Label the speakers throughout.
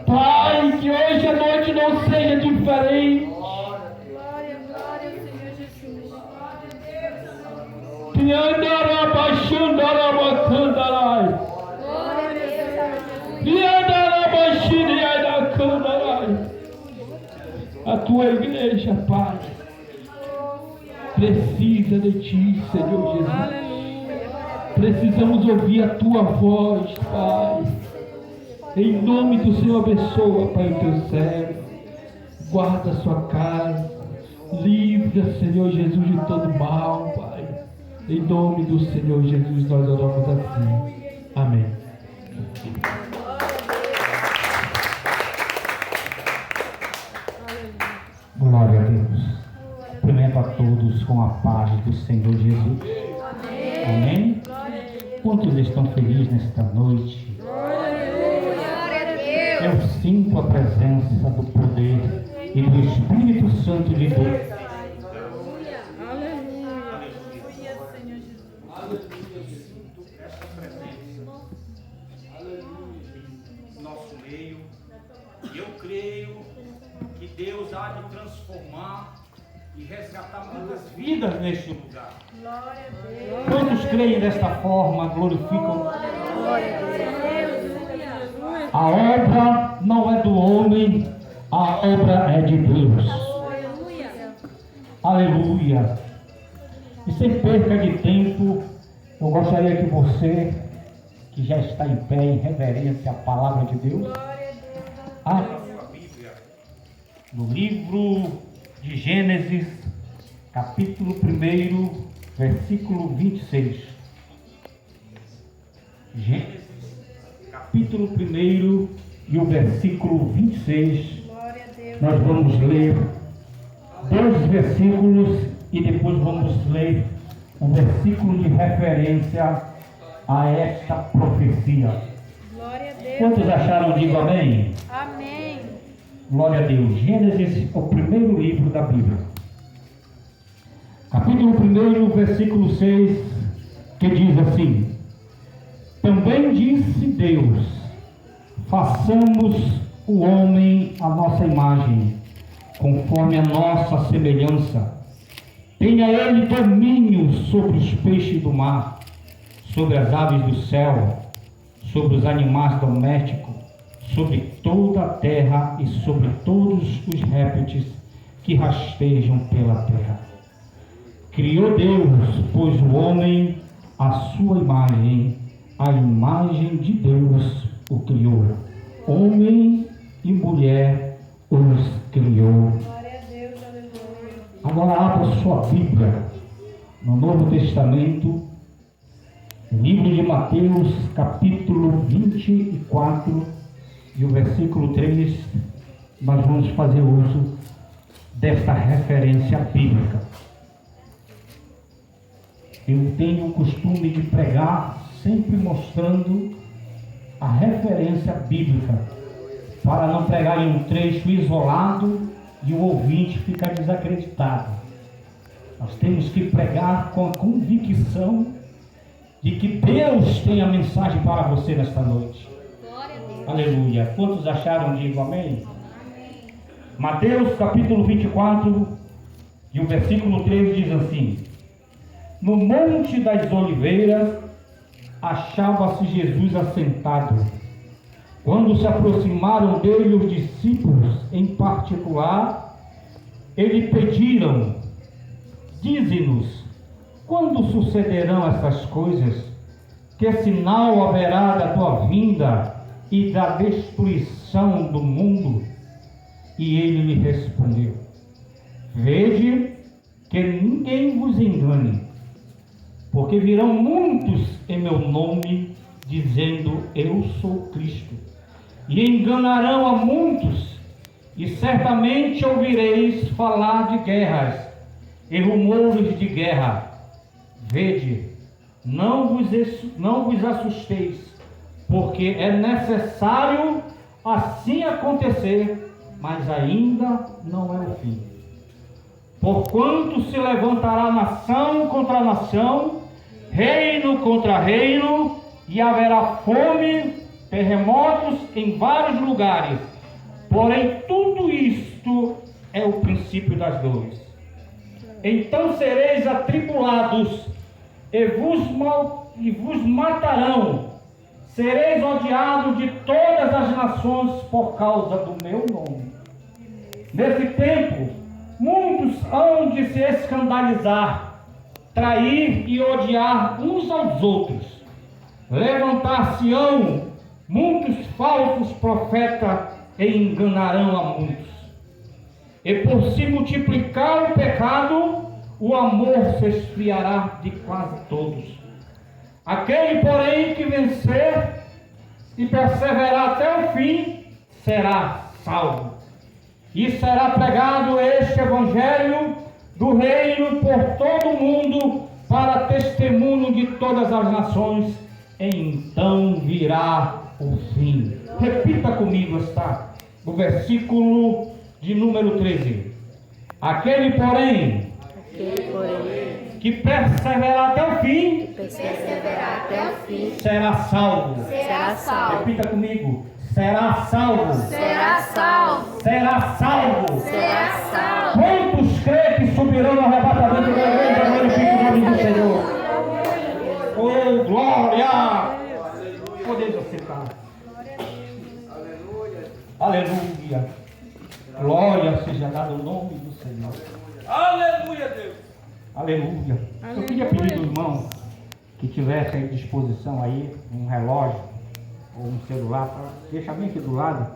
Speaker 1: Pai, que hoje a noite não seja diferente.
Speaker 2: Glória, glória, Senhor Jesus.
Speaker 1: A tua igreja, Pai, precisa de ti, Senhor Jesus. Precisamos ouvir a tua voz, Pai. Em nome do Senhor, abençoa, Pai, o teu servo. Guarda a sua casa. Livra, Senhor Jesus, de todo mal, Pai. Em nome do Senhor Jesus, nós oramos assim. Amém. Glória a Deus. Cumprimento a todos com a paz do Senhor Jesus. Amém. Quantos estão felizes nesta noite? Eu sinto a presença do poder e do Espírito Santo de Deus.
Speaker 3: Nosso meio, e eu creio que Deus há de transformar e resgatar muitas vidas neste lugar. Quantos creem desta forma, glorificam? A obra não é do homem, a obra é de Deus. Aleluia. E sem perca de tempo, eu gostaria que você, que já está em pé em reverência à palavra de Deus, no livro de Gênesis, capítulo 1, versículo 26. Gênesis, capítulo 1 e o versículo 26. Nós vamos ler 2 versículos e depois vamos ler um versículo de referência a esta profecia.
Speaker 2: Glória a Deus.
Speaker 1: Quantos acharam? Digo amém.
Speaker 2: Amém.
Speaker 1: Glória a Deus. Gênesis, o primeiro livro da Bíblia. Capítulo 1, versículo 6, que diz assim: Também disse Deus, façamos o homem à nossa imagem, conforme a nossa semelhança. Tenha ele domínio sobre os peixes do mar, sobre as aves do céu, sobre os animais domésticos, sobre toda a terra e sobre todos os répteis que rastejam pela terra. Criou Deus, pois o homem, à sua imagem, a imagem de Deus o criou. Homem e mulher os criou.
Speaker 2: Glória a Deus, aleluia.
Speaker 1: Agora abra sua Bíblia no Novo Testamento, livro de Mateus, capítulo 24 e o versículo 3. Nós vamos fazer uso desta referência bíblica. Eu tenho o costume de pregar sempre mostrando a referência bíblica, para não pregar em um trecho isolado e o ouvinte ficar desacreditado. Nós temos que pregar com a convicção de que Deus tem a mensagem para você nesta noite.
Speaker 2: Glória a Deus.
Speaker 1: Aleluia. Quantos acharam? Digo amém. Mateus capítulo 24 e o versículo 13 diz assim: No Monte das Oliveiras achava-se Jesus assentado. Quando se aproximaram dele os discípulos em particular, eles pediram: Dize-nos, quando sucederão essas coisas? Que sinal haverá da tua vinda e da destruição do mundo? E ele lhe respondeu: Vede que ninguém vos engane, porque virão muitos em meu nome, dizendo: Eu sou Cristo, e enganarão a muitos, e certamente ouvireis falar de guerras e rumores de guerra. Vede, não vos assusteis, porque é necessário assim acontecer, mas ainda não é o fim. Porquanto se levantará nação contra nação, reino contra reino, e haverá fome, terremotos em vários lugares. Porém, tudo isto é o princípio das dores. Então sereis atribulados e vos matarão. Sereis odiados de todas as nações por causa do meu nome. Nesse tempo, muitos hão de se escandalizar, trair e odiar uns aos outros. Levantar-se-ão muitos falsos profetas e enganarão a muitos. E por se multiplicar o pecado, o amor se esfriará de quase todos. Aquele, porém, que vencer e perseverar até o fim, será salvo. E será pregado este evangelho do reino por todo o mundo, para testemunho de todas as nações, e então virá o fim. Repita comigo o versículo de número 13. Aquele, porém, que perseverar até o fim, será salvo. Repita comigo. Será salvo.
Speaker 2: Será salvo.
Speaker 1: Será salvo.
Speaker 2: Será salvo.
Speaker 1: Quantos crê que subirão no arrebatamento da igreja? Glorifique o nome do Senhor. Oh, glória! Podemos sentar. Aleluia. Glória seja dada ao nome do Senhor.
Speaker 3: Aleluia, Deus.
Speaker 1: Aleluia. Eu queria pedir do irmão que tivesse à disposição aí um relógio ou um celular, para deixar bem aqui do lado,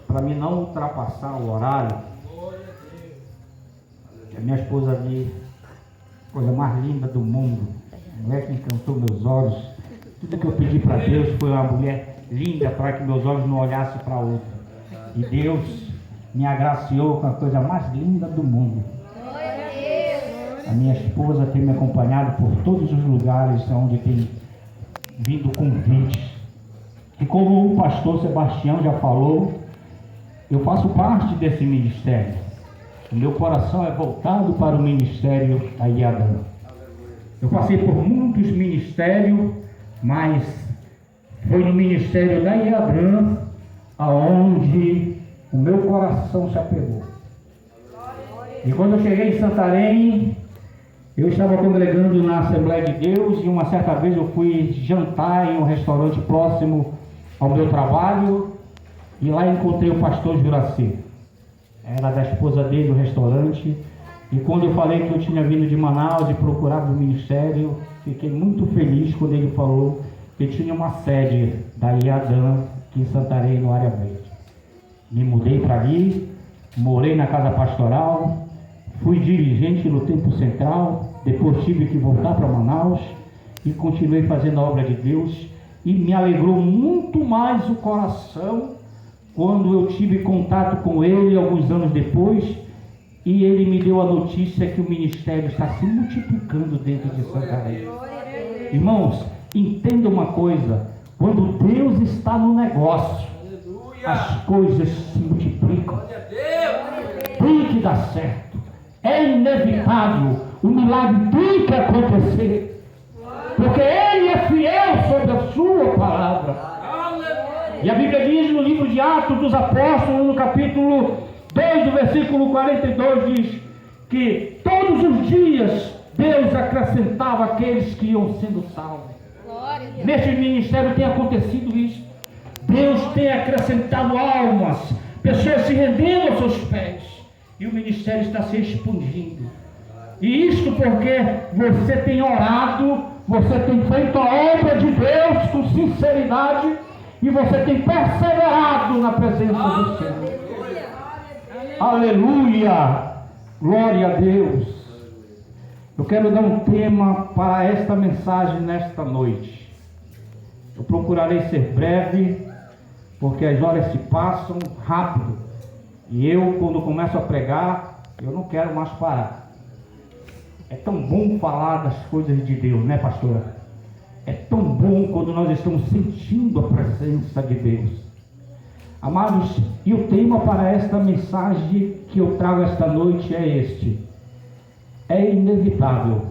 Speaker 1: para mim não ultrapassar o horário. A minha esposa ali, coisa mais linda do mundo, a mulher que encantou meus olhos. Tudo que eu pedi para Deus foi uma mulher linda, para que meus olhos não olhassem para outra. E Deus me agraciou com a coisa mais linda do mundo. A minha esposa tem me acompanhado por todos os lugares onde tem vindo convites. E como o pastor Sebastião já falou, eu faço parte desse ministério. O meu coração é voltado para o ministério da IADAN. Eu passei por muitos ministérios, mas foi no ministério da IADAN aonde o meu coração se apegou. E quando eu cheguei em Santarém, eu estava congregando na Assembleia de Deus, e uma certa vez eu fui jantar em um restaurante próximo ao meu trabalho, e lá encontrei o pastor Juraci. Era da esposa dele o restaurante, e quando eu falei que eu tinha vindo de Manaus e procurava o ministério, fiquei muito feliz quando ele falou que tinha uma sede da IADAN aqui em Santarém, no Área Verde. Me mudei para ali, morei na casa pastoral, fui dirigente no Tempo Central, depois tive que voltar para Manaus e continuei fazendo a obra de Deus, e me alegrou muito mais o coração quando eu tive contato com ele alguns anos depois, e ele me deu a notícia que o ministério está se multiplicando dentro de Santarém. Irmãos, entenda uma coisa: quando Deus está no negócio, as coisas se multiplicam. Tem que dar certo. É inevitável. O milagre tem que acontecer. Porque Ele é fiel sobre a sua palavra. E a Bíblia diz no livro de Atos dos Apóstolos, no capítulo 2, do versículo 42, diz que todos os dias Deus acrescentava aqueles que iam sendo salvos. Neste ministério tem acontecido isso. Deus tem acrescentado almas, pessoas se rendendo aos seus pés, e o ministério está se expandindo. E isto porque você tem orado, você tem feito a obra de Deus com sinceridade, e você tem perseverado na presença do Senhor. Aleluia! Glória a Deus! Eu quero dar um tema para esta mensagem nesta noite. Eu procurarei ser breve, porque as horas se passam rápido. E eu, quando começo a pregar, eu não quero mais parar. É tão bom falar das coisas de Deus, né, pastora? É tão bom quando nós estamos sentindo a presença de Deus. Amados, e o tema para esta mensagem que eu trago esta noite é este: é inevitável,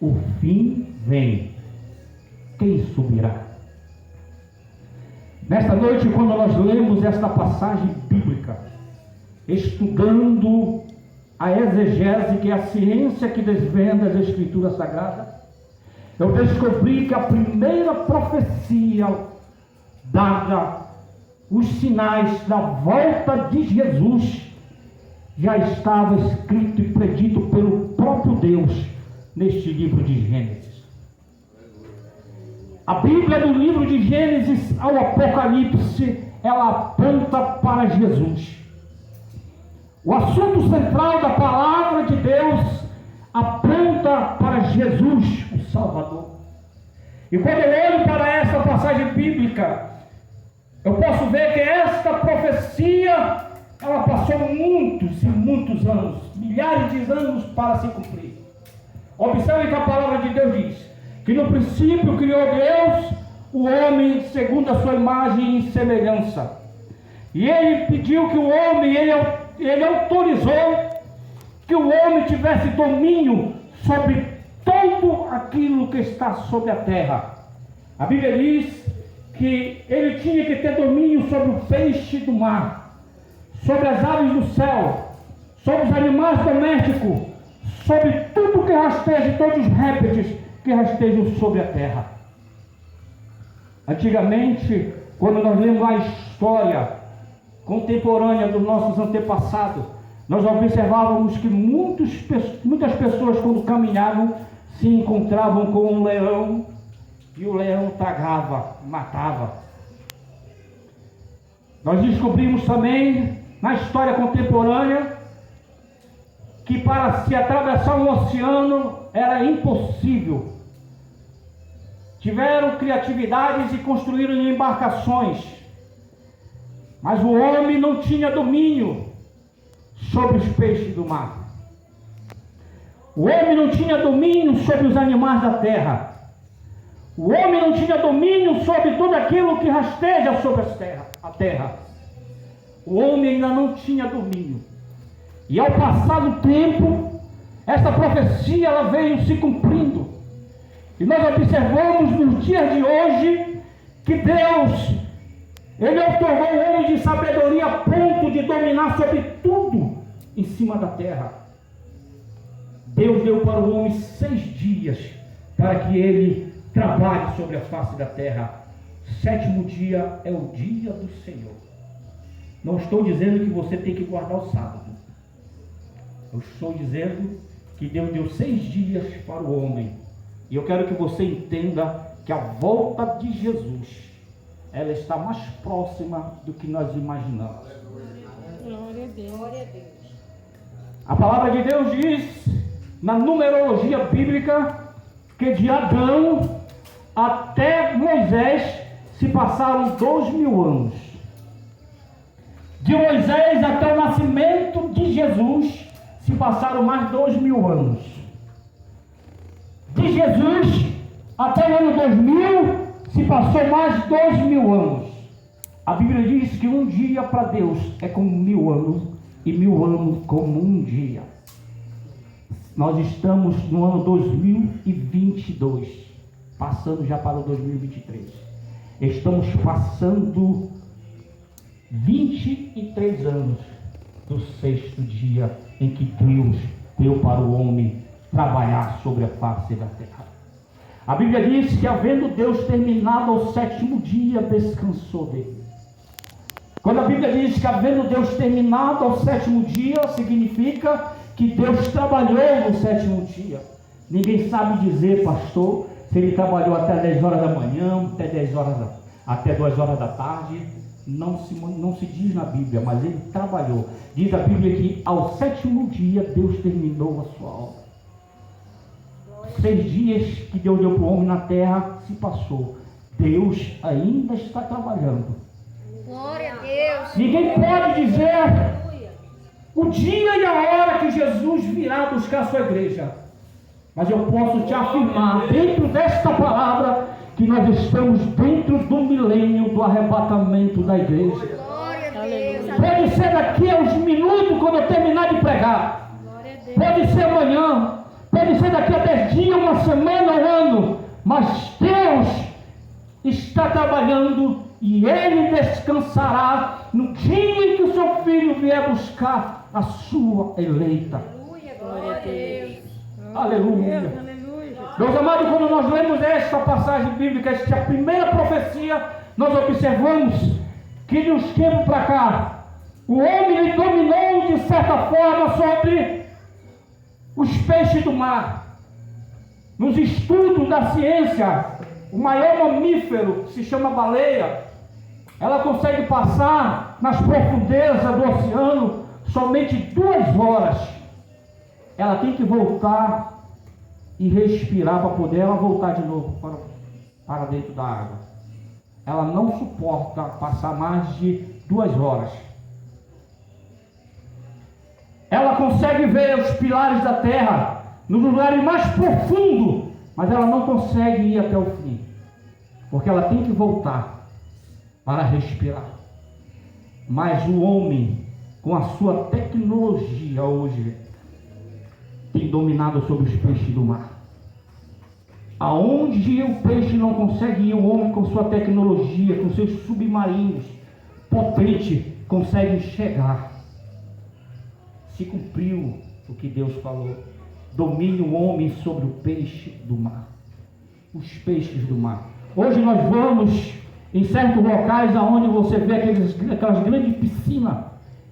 Speaker 1: o fim vem, quem subirá? Nesta noite, quando nós lemos esta passagem bíblica, estudando a exegese, que é a ciência que desvenda as Escrituras Sagradas, eu descobri que a primeira profecia dada, os sinais da volta de Jesus, já estava escrito e predito pelo próprio Deus neste livro de Gênesis. A Bíblia, do livro de Gênesis ao Apocalipse, ela aponta para Jesus. O assunto central da palavra de Deus aponta para Jesus, o Salvador. E quando eu olho para essa passagem bíblica, eu posso ver que esta profecia, ela passou muitos e muitos anos, milhares de anos para se cumprir. Observe que a palavra de Deus diz que no princípio criou Deus o homem segundo a sua imagem e semelhança. E ele pediu que o homem, ele autorizou que o homem tivesse domínio sobre tudo aquilo que está sobre a terra. A Bíblia diz que ele tinha que ter domínio sobre o peixe do mar, sobre as aves do céu, sobre os animais domésticos, sobre tudo que rasteja, todos os répteis que rastejam sobre a terra. Antigamente, quando nós lemos a história contemporânea dos nossos antepassados, nós observávamos que muitas pessoas, quando caminhavam, se encontravam com um leão, e o leão tragava, matava. Nós descobrimos também, na história contemporânea, que para se atravessar um oceano era impossível. Tiveram criatividades e construíram embarcações, mas o homem não tinha domínio sobre os peixes do mar. O homem não tinha domínio sobre os animais da terra. O homem não tinha domínio sobre tudo aquilo que rasteja sobre a terra. O homem ainda não tinha domínio. E ao passar do tempo, essa profecia ela veio se cumprindo. E nós observamos nos dias de hoje que Deus, Ele otorgou o homem de sabedoria a ponto de dominar sobre tudo em cima da terra. Deus deu para o homem 6 dias para que ele trabalhe sobre a face da terra. 7º dia é o dia do Senhor. Não estou dizendo que você tem que guardar o sábado. Eu estou dizendo que Deus deu 6 dias para o homem. E eu quero que você entenda que a volta de Jesus, ela está mais próxima do que nós imaginamos.
Speaker 2: Glória a Deus. Glória a Deus.
Speaker 1: A palavra de Deus diz, na numerologia bíblica, que de Adão até Moisés se passaram 2000 anos. De Moisés até o nascimento de Jesus se passaram mais 2000 anos. De Jesus até o ano 2000 se passou mais 2000 anos. A Bíblia diz que um dia para Deus é como 1000 anos e 1000 anos como um dia. Nós estamos no ano 2022, passando já para o 2023. Estamos passando 23 anos do 6º dia em que Deus deu para o homem trabalhar sobre a face da terra. A Bíblia diz que, havendo Deus terminado ao 7º dia, descansou dele. Quando a Bíblia diz que, havendo Deus terminado ao 7º dia, significa que Deus trabalhou no 7º dia. Ninguém sabe dizer, pastor, se ele trabalhou até 10 horas da manhã, até 2 horas da tarde. Não se diz na Bíblia, mas ele trabalhou. Diz a Bíblia que ao 7º dia Deus terminou a sua obra. 6 dias que Deus deu para o homem na terra se passou. Deus ainda está trabalhando.
Speaker 2: Glória a Deus.
Speaker 1: Ninguém pode dizer o dia e a hora que Jesus virá buscar a sua igreja. Mas eu posso te afirmar, dentro desta palavra, que nós estamos dentro do milênio do arrebatamento da igreja.
Speaker 2: Glória a Deus.
Speaker 1: Pode ser daqui a uns minutos, quando eu terminar de pregar.
Speaker 2: Glória a Deus.
Speaker 1: Pode ser amanhã. Pode ser daqui a 10 dias, uma semana, um ano. Mas Deus, está trabalhando e ele descansará no dia em que o seu filho vier buscar a sua eleita.
Speaker 2: Aleluia, glória a Deus.
Speaker 1: Aleluia.
Speaker 2: Aleluia.
Speaker 1: Meus amados, quando nós lemos esta passagem bíblica, esta é a primeira profecia, nós observamos que de uns tempos para cá, o homem ele dominou de certa forma sobre os peixes do mar. Nos estudos da ciência, o maior mamífero, que se chama baleia, ela consegue passar nas profundezas do oceano somente 2 horas. Ela tem que voltar e respirar para poder ela voltar de novo para dentro da água. Ela não suporta passar mais de 2 horas. Ela consegue ver os pilares da terra nos lugares mais profundos, mas ela não consegue ir até o fim, porque ela tem que voltar para respirar. Mas o homem, com a sua tecnologia hoje, tem dominado sobre os peixes do mar. Aonde o peixe não consegue ir, o homem com sua tecnologia, com seus submarinos potentes, consegue chegar. Se cumpriu o que Deus falou. Domine o homem sobre o peixe do mar. Os peixes do mar. Hoje nós vamos em certos locais aonde você vê aquelas grandes piscinas,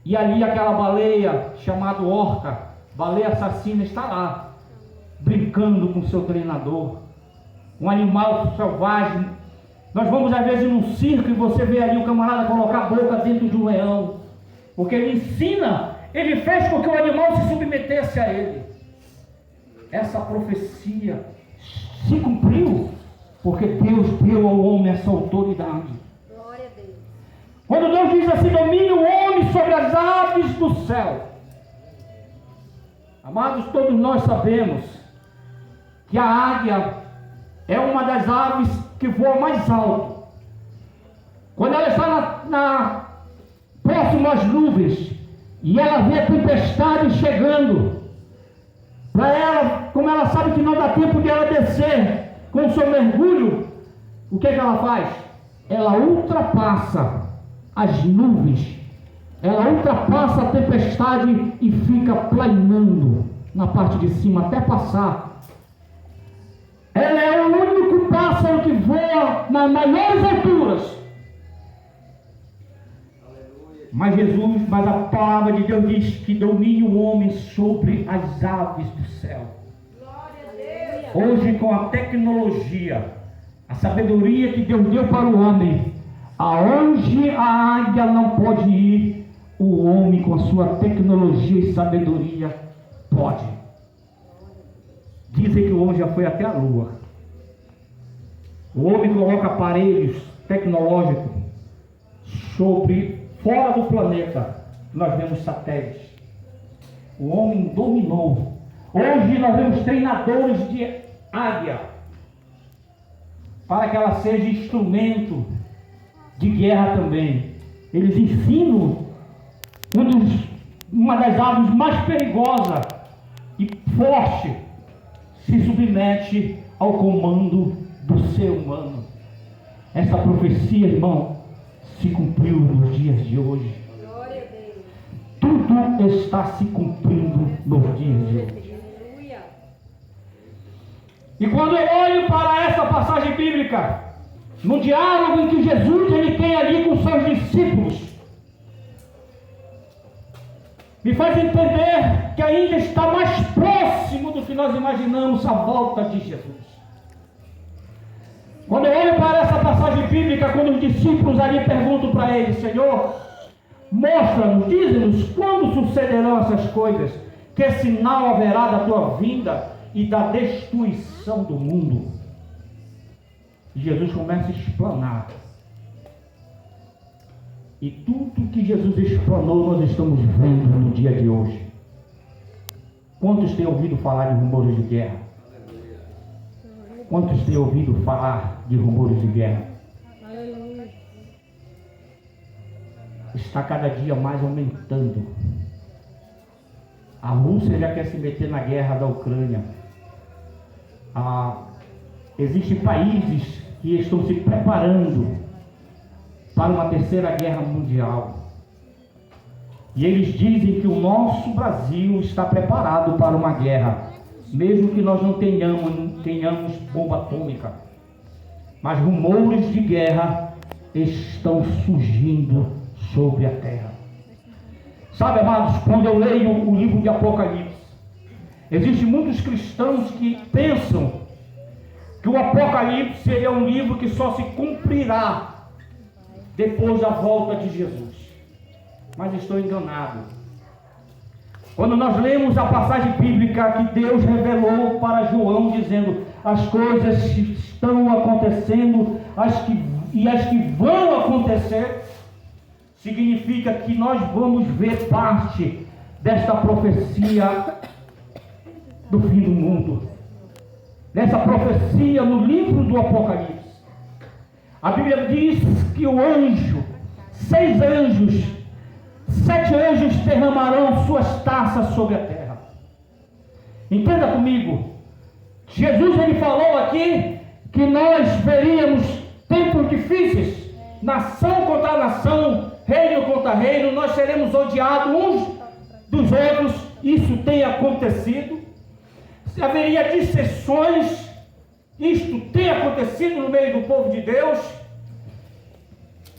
Speaker 1: e ali aquela baleia chamada orca, baleia assassina, está lá, brincando com seu treinador. Um animal selvagem. Nós vamos às vezes num circo e você vê ali o camarada colocar a boca dentro de um leão, porque ele ensina, ele fez com que o animal se submetesse a ele. Essa profecia se cumpriu, porque Deus deu ao homem essa autoridade.
Speaker 2: Glória a Deus.
Speaker 1: Quando Deus diz assim, domine o homem sobre as aves do céu. Amados, todos nós sabemos que a águia é uma das aves que voa mais alto. Quando ela está próxima às nuvens e ela vê a tempestade chegando, para ela, como ela sabe que não dá tempo de ela descer com o seu mergulho, o que ela faz? Ela ultrapassa as nuvens, ela ultrapassa a tempestade e fica planando na parte de cima até passar. Ela é o único pássaro que voa nas maiores alturas. Mas a palavra de Deus diz que domine o homem sobre as aves do céu.
Speaker 2: Glória a Deus.
Speaker 1: Hoje, com a tecnologia, a sabedoria que Deus deu para o homem, aonde a águia não pode ir, o homem com a sua tecnologia e sabedoria pode. Dizem que o homem já foi até a lua. O homem coloca aparelhos tecnológicos fora do planeta. Nós vemos satélites. O homem dominou. Hoje nós vemos treinadores de águia, para que ela seja instrumento de guerra também. Eles ensinam uma das aves mais perigosas e forte se submete ao comando do ser humano. Essa profecia, irmão, se cumpriu nos dias de hoje.
Speaker 2: Glória a Deus.
Speaker 1: Tudo está se cumprindo nos dias de hoje.
Speaker 2: Aleluia.
Speaker 1: E quando eu olho para essa passagem bíblica, no diálogo em que Jesus ele tem ali com seus discípulos, me faz entender que ainda está mais próximo do que nós imaginamos a volta de Jesus. Quando eu olho para essa passagem bíblica, quando os discípulos ali perguntam para ele, Senhor, mostra-nos, diz-nos quando sucederão essas coisas, que sinal haverá da tua vinda e da destruição do mundo. E Jesus começa a explanar. E tudo que Jesus explanou, nós estamos vendo no dia de hoje. Quantos têm ouvido falar de rumores de guerra? Quantos têm ouvido falar de rumores de guerra?
Speaker 2: Aleluia.
Speaker 1: Está cada dia mais aumentando. A Rússia já quer se meter na guerra da Ucrânia. Existem países que estão se preparando para uma terceira guerra mundial. E eles dizem que o nosso Brasil está preparado para uma guerra, mesmo que nós não tenhamos bomba atômica. Mas rumores de guerra estão surgindo sobre a terra. Sabe, amados, quando eu leio o livro de Apocalipse, existem muitos cristãos que pensam que o Apocalipse é um livro que só se cumprirá depois da volta de Jesus. Mas estou enganado. Quando nós lemos a passagem bíblica que Deus revelou para João, dizendo: as coisas estão acontecendo, as que vão acontecer, significa que nós vamos ver parte desta profecia do fim do mundo. Nessa profecia no livro do Apocalipse, a Bíblia diz que o anjo, 7 anjos derramarão suas taças sobre a terra. Entenda comigo, Jesus ele falou aqui que nós veríamos tempos difíceis, nação contra nação, reino contra reino, nós seremos odiados uns dos outros. Isso tem acontecido. Haveria dissensões, isto tem acontecido no meio do povo de Deus,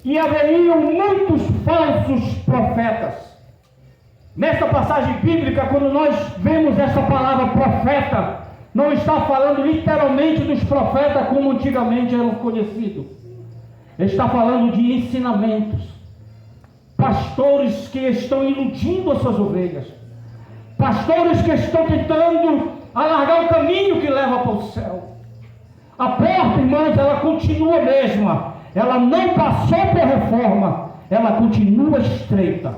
Speaker 1: e haveriam muitos falsos profetas. Nesta passagem bíblica, quando nós vemos essa palavra profeta, não está falando literalmente dos profetas como antigamente eram conhecidos. Está falando de ensinamentos, pastores que estão iludindo as suas ovelhas, pastores que estão tentando alargar o caminho que leva para o céu. A porta, irmãos, ela continua a mesma, ela não passou por reforma, ela continua estreita.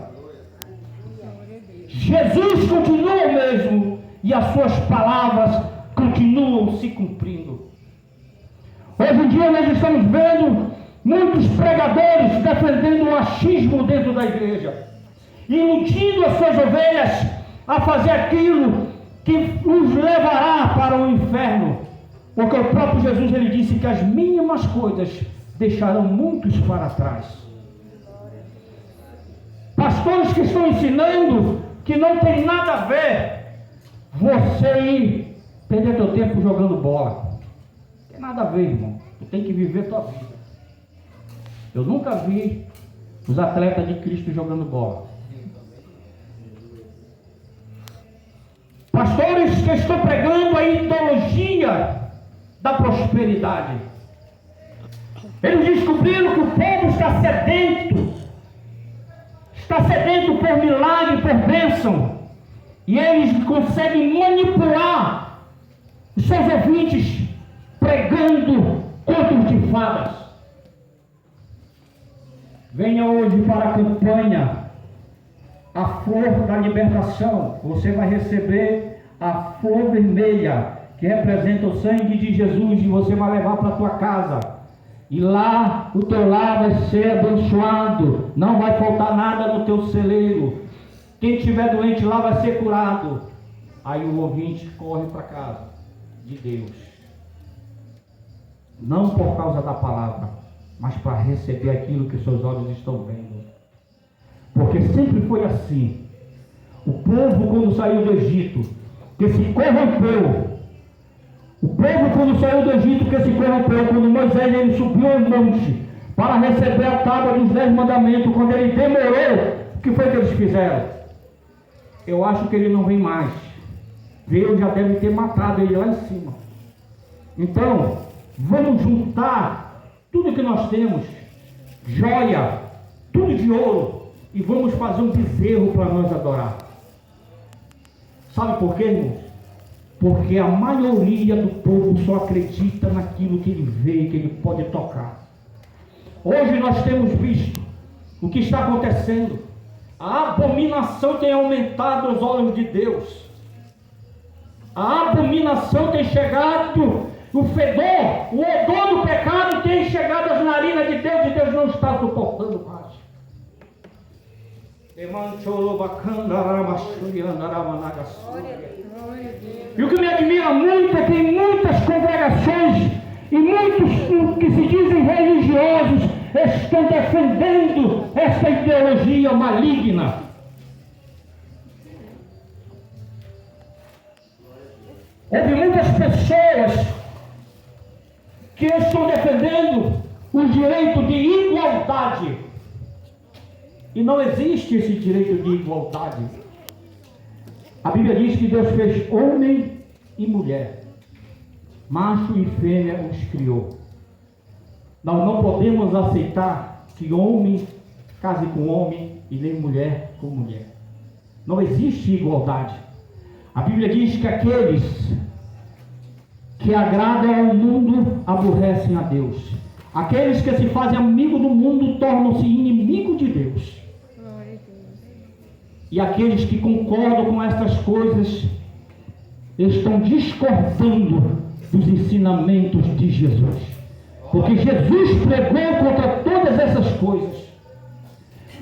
Speaker 1: Jesus continua o mesmo e as suas palavras continuam se cumprindo. Hoje em dia nós estamos vendo muitos pregadores defendendo o achismo dentro da igreja, iludindo as suas ovelhas a fazer aquilo que os levará para o inferno, porque o próprio Jesus ele disse que as mínimas coisas deixarão muitos para trás. Pastores que estão ensinando que não tem nada a ver você ir perder teu tempo jogando bola. Não tem nada a ver, irmão. Tu tem que viver tua vida. Eu nunca vi os atletas de Cristo jogando bola. Pastores que estão pregando a ideologia da prosperidade. Eles descobriram que o povo está sedento por milagre, por bênção, e eles conseguem manipular os seus ouvintes pregando contos de fadas. Venha hoje para a campanha A Flor da Libertação. Você vai receber a flor vermelha, que representa o sangue de Jesus, e você vai levar para a tua casa. E lá o teu lar vai ser abençoado, não vai faltar nada no teu celeiro. Quem estiver doente lá vai ser curado. Aí o ouvinte corre para casa de Deus, não por causa da palavra, mas para receber aquilo que seus olhos estão vendo. Porque sempre foi assim. O povo, quando saiu do Egito, que se corrompeu. O povo, quando saiu do Egito, que se corrompeu, quando Moisés ele subiu ao monte para receber a tábua dos 10 mandamentos, quando ele demorou, o que foi que eles fizeram? Eu acho que ele não vem mais. Deus já deve ter matado ele lá em cima. Então, vamos juntar tudo que nós temos, joia, tudo de ouro, e vamos fazer um bezerro para nós adorar. Sabe por quê, irmãos? Porque a maioria do povo só acredita naquilo que ele vê, que ele pode tocar. Hoje nós temos visto o que está acontecendo. A abominação tem aumentado aos olhos de Deus. A abominação tem chegado, o fedor, o odor do pecado tem chegado às narinas de Deus, e Deus não está suportando mais. E o que me admira muito é que em muitas congregações E muitos que se dizem religiosos estão defendendo essa ideologia maligna. Houve muitas pessoas que estão defendendo o direito de igualdade. E não existe esse direito de igualdade. A Bíblia diz que Deus fez homem e mulher, macho e fêmea os criou. Nós não podemos aceitar que homem case com homem e nem mulher com mulher. Não existe igualdade. A Bíblia diz que aqueles que agradam ao mundo aborrecem a Deus. Aqueles que se fazem amigo do mundo tornam-se inimigo de Deus. E aqueles que concordam com estas coisas estão discordando dos ensinamentos de Jesus. Porque Jesus pregou contra todas essas coisas.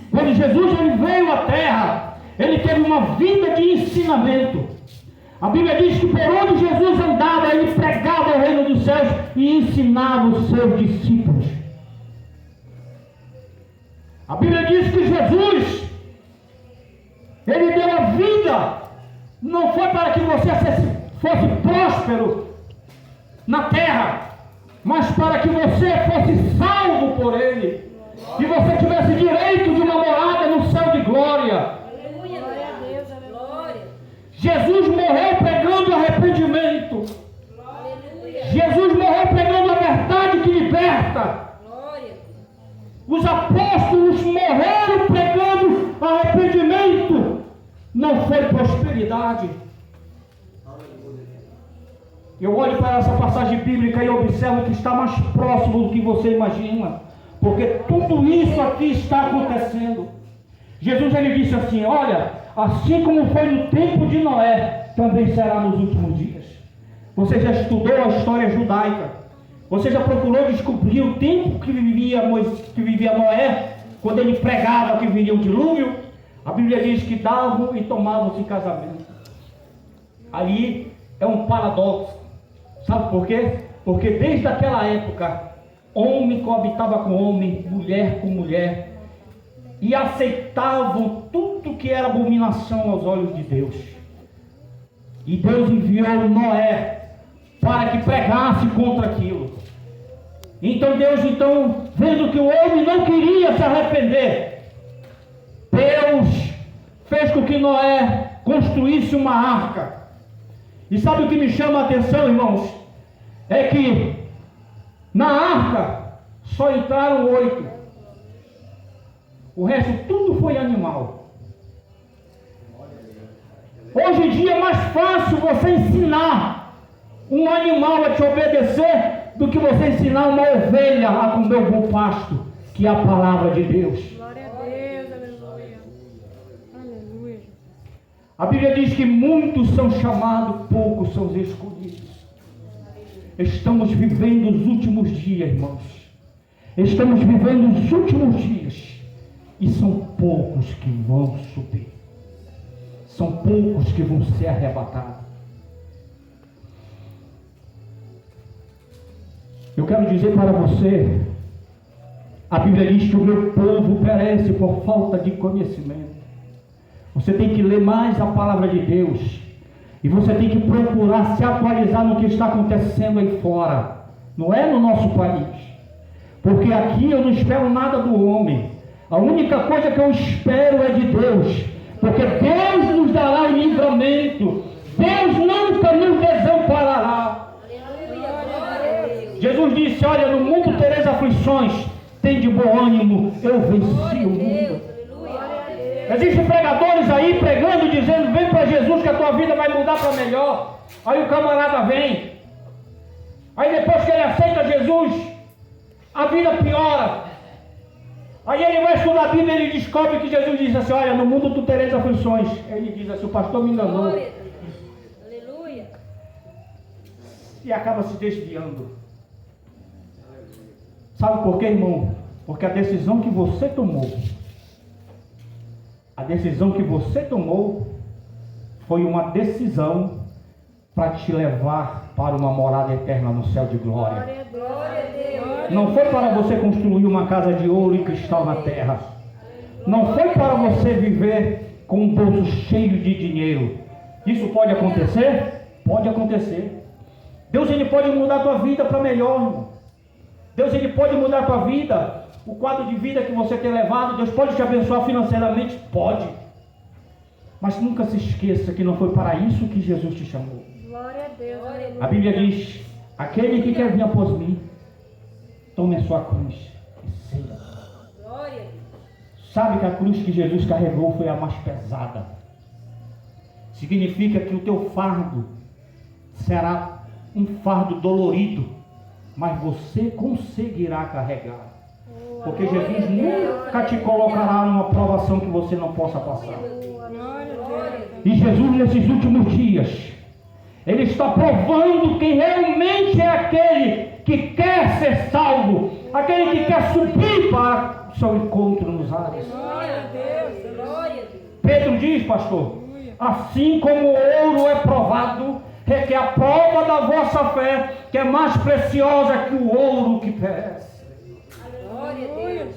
Speaker 1: Quando Jesus ele veio à terra, ele teve uma vida de ensinamento. A Bíblia diz que por onde Jesus andava, ele pregava o reino dos céus e ensinava os seus discípulos. A Bíblia diz que Jesus, ele deu a vida, não foi para que você fosse próspero na terra, mas para que você fosse salvo por ele, e você tivesse direito de uma morada no céu de glória.
Speaker 2: Aleluia. Glória a Deus. Glória.
Speaker 1: Jesus morreu pregando arrependimento.
Speaker 2: Aleluia.
Speaker 1: Jesus morreu pregando a verdade que liberta.
Speaker 2: Glória.
Speaker 1: Os apóstolos morreram pregando arrependimento. Não foi prosperidade. Eu olho para essa passagem bíblica e observo que está mais próximo do que você imagina. Porque tudo isso aqui está acontecendo. Jesus ele disse assim: olha, assim como foi no tempo de Noé, também será nos últimos dias. Você já estudou a história judaica? Você já procurou descobrir o tempo que vivia Noé, quando ele pregava que viria o dilúvio? A Bíblia diz que davam e tomavam-se casamento. Ali é um paradoxo. Sabe por quê? Porque desde aquela época, homem coabitava com homem, mulher com mulher, e aceitavam tudo que era abominação aos olhos de Deus. E Deus enviou Noé para que pregasse contra aquilo. Então Deus, vendo que o homem não queria se arrepender, Deus fez com que Noé construísse uma arca. E sabe o que me chama a atenção, irmãos? É que na arca só entraram 8. O resto tudo foi animal. Hoje em dia é mais fácil você ensinar um animal a te obedecer do que você ensinar uma ovelha a comer o bom pasto, que é a palavra de Deus.
Speaker 2: Glória a Deus. Aleluia. Aleluia.
Speaker 1: A Bíblia diz que muitos são chamados, poucos são os escolhidos. Estamos vivendo os últimos dias, irmãos. Estamos vivendo os últimos dias. E são poucos que vão subir. São poucos que vão ser arrebatados. Eu quero dizer para você, a Bíblia diz que o meu povo perece por falta de conhecimento. Você tem que ler mais a palavra de Deus. E você tem que procurar se atualizar no que está acontecendo aí fora. Não é no nosso país. Porque aqui eu não espero nada do homem. A única coisa que eu espero é de Deus. Porque Deus nos dará o livramento. Deus nunca nos desamparará. Jesus disse: olha, no mundo tereis aflições. Tem de bom ânimo. Eu venci o mundo. Existem pregadores aí pregando, dizendo: vem para Jesus que a tua vida vai mudar para melhor. Aí o camarada vem. Aí depois que ele aceita Jesus, a vida piora. Aí ele vai estudar a Bíblia e ele descobre que Jesus diz assim: olha, no mundo tu tereis aflições. Ele diz assim: o pastor me enganou.
Speaker 2: Aleluia.
Speaker 1: E acaba se desviando. Sabe por quê, irmão? Porque a decisão que você tomou, foi uma decisão para te levar para uma morada eterna no céu de glória.
Speaker 2: Glória a Deus.
Speaker 1: Não foi para você construir uma casa de ouro e cristal na terra. Não foi para você viver com um bolso cheio de dinheiro. Isso pode acontecer? Pode acontecer. Deus, ele pode mudar a tua vida para melhor, irmão. Deus, ele pode mudar a tua vida. O quadro de vida que você tem levado, Deus pode te abençoar financeiramente? Pode. Mas nunca se esqueça que não foi para isso que Jesus te chamou.
Speaker 2: Glória a Deus.
Speaker 1: A Bíblia diz: aquele que quer vir após mim, tome a sua cruz e siga.
Speaker 2: Glória a Deus.
Speaker 1: Sabe que a cruz que Jesus carregou foi a mais pesada. Significa que o teu fardo será um fardo dolorido, mas você conseguirá carregar. Porque Jesus nunca te colocará numa provação que você não possa passar. E Jesus, nesses últimos dias, Ele está provando quem realmente é aquele que quer ser salvo, aquele que quer subir para o seu encontro nos ares.
Speaker 2: Glória a Deus. Glória a Deus.
Speaker 1: Pedro diz, pastor, assim como o ouro é provado, requer a prova da vossa fé, que é mais preciosa que o ouro que perece.
Speaker 2: Glória a Deus.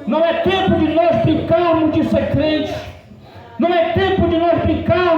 Speaker 1: Não é tempo de nós brincarmos de ser crente. Não é tempo de nós brincarmos